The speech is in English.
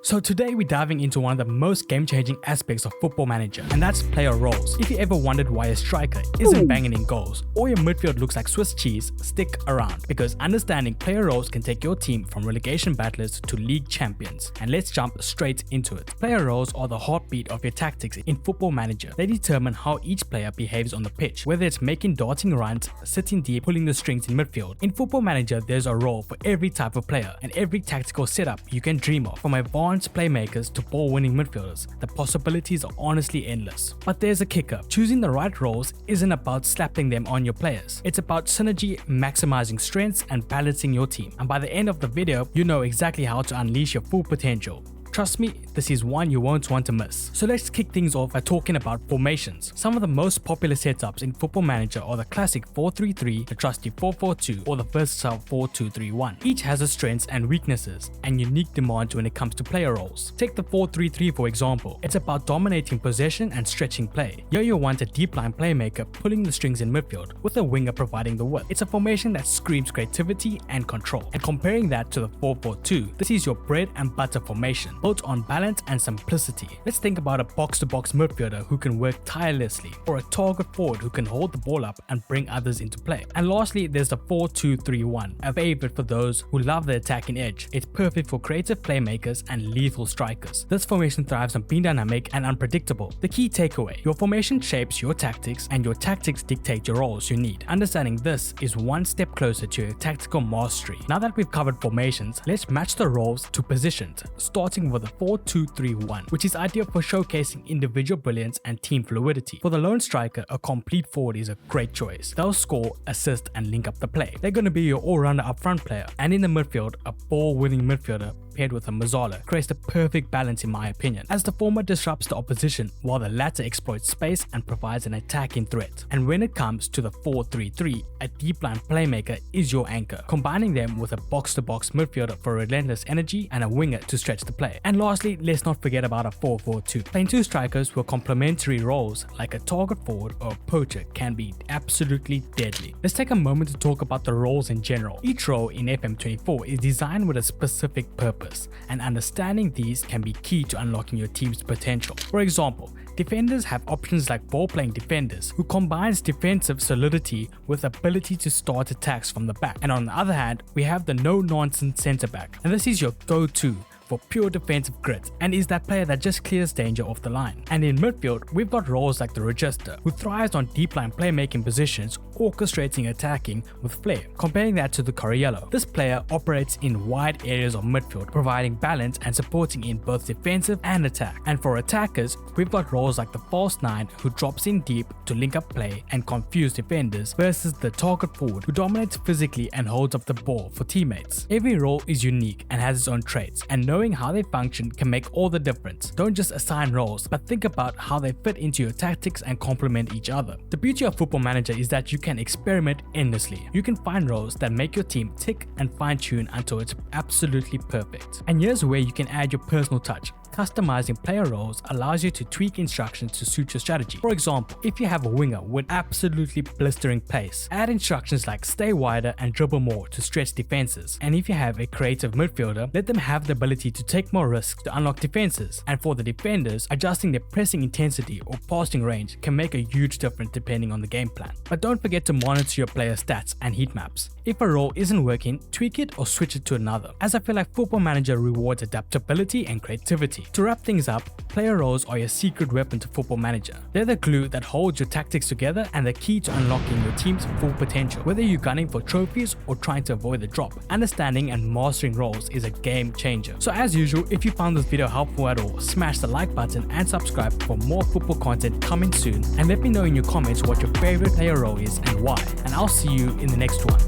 So today we're diving into one of the most game-changing aspects of Football Manager, and that's player roles. If you ever wondered why a striker isn't banging in goals, or your midfield looks like Swiss cheese, stick around, because understanding player roles can take your team from relegation battlers to league champions. And let's jump straight into it. Player roles are the heartbeat of your tactics in Football Manager. They determine how each player behaves on the pitch, whether it's making darting runs, sitting deep, pulling the strings in midfield. In Football Manager, there's a role for every type of player and every tactical setup you can dream of, from advanced playmakers to ball-winning midfielders. The possibilities are honestly endless. But there's a kicker. Choosing the right roles isn't about slapping them on your players. It's about synergy, maximizing strengths, and balancing your team. And by the end of the video, you know exactly how to unleash your full potential. Trust me, this is one you won't want to miss. So let's kick things off by talking about formations. Some of the most popular setups in Football Manager are the classic 4-3-3, the trusty 4-4-2, or the versatile 4-2-3-1. Each has its strengths and weaknesses, and unique demands when it comes to player roles. Take the 4-3-3 for example. It's about dominating possession and stretching play. Here you want a deep line playmaker pulling the strings in midfield, with a winger providing the width. It's a formation that screams creativity and control. And comparing that to the 4-4-2, this is your bread and butter formation, built on balance and simplicity. Let's think about a box-to-box midfielder who can work tirelessly, or a target forward who can hold the ball up and bring others into play. And lastly, there's the 4-2-3-1, a favorite for those who love the attacking edge. It's perfect for creative playmakers and lethal strikers. This formation thrives on being dynamic and unpredictable. The key takeaway: your formation shapes your tactics, and your tactics dictate your roles you need. Understanding this is one step closer to your tactical mastery. Now that we've covered formations, let's match the roles to positions, starting with the 4-2-3-1, which is ideal for showcasing individual brilliance and team fluidity. For the lone striker, a complete forward is a great choice. They'll score, assist, and link up the play. They're going to be your all-rounder up front player, and in the midfield, a ball-winning midfielder paired with a Mazzala creates the perfect balance in my opinion, as the former disrupts the opposition while the latter exploits space and provides an attacking threat. And when it comes to the 4-3-3, a deep line playmaker is your anchor, combining them with a box-to-box midfielder for relentless energy and a winger to stretch the play. And lastly, let's not forget about a 4-4-2. Playing two strikers with complementary roles like a target forward or a poacher can be absolutely deadly. Let's take a moment to talk about the roles in general. Each role in FM24 is designed with a specific purpose, and understanding these can be key to unlocking your team's potential. For example, defenders have options like ball-playing defenders, who combines defensive solidity with ability to start attacks from the back. And on the other hand, we have the no-nonsense centre-back, and this is your go-to for pure defensive grit, and is that player that just clears danger off the line. And in midfield, we've got roles like the Register, who thrives on deep line playmaking positions, orchestrating attacking with flair. Comparing that to the Coriello, this player operates in wide areas of midfield, providing balance and supporting in both defensive and attack. And for attackers, we've got roles like the false nine, who drops in deep to link up play and confuse defenders, versus the target forward, who dominates physically and holds up the ball for teammates. Every role is unique and has its own traits, and knowing how they function can make all the difference. Don't just assign roles, but think about how they fit into your tactics and complement each other. The beauty of Football Manager is that you can experiment endlessly. You can find roles that make your team tick and fine-tune until it's absolutely perfect. And here's where you can add your personal touch. Customizing player roles allows you to tweak instructions to suit your strategy. For example, if you have a winger with absolutely blistering pace, add instructions like stay wider and dribble more to stretch defenses. And if you have a creative midfielder, let them have the ability to take more risks to unlock defenses. And for the defenders, adjusting their pressing intensity or passing range can make a huge difference depending on the game plan. But don't forget to monitor your player stats and heat maps. If a role isn't working, tweak it or switch it to another, as I feel like Football Manager rewards adaptability and creativity. To wrap things up, player roles are your secret weapon to Football Manager. They're the glue that holds your tactics together and the key to unlocking your team's full potential. Whether you're gunning for trophies or trying to avoid the drop, understanding and mastering roles is a game changer. So as usual, if you found this video helpful at all, smash the like button and subscribe for more football content coming soon, and let me know in your comments what your favorite player role is and why, and I'll see you in the next one.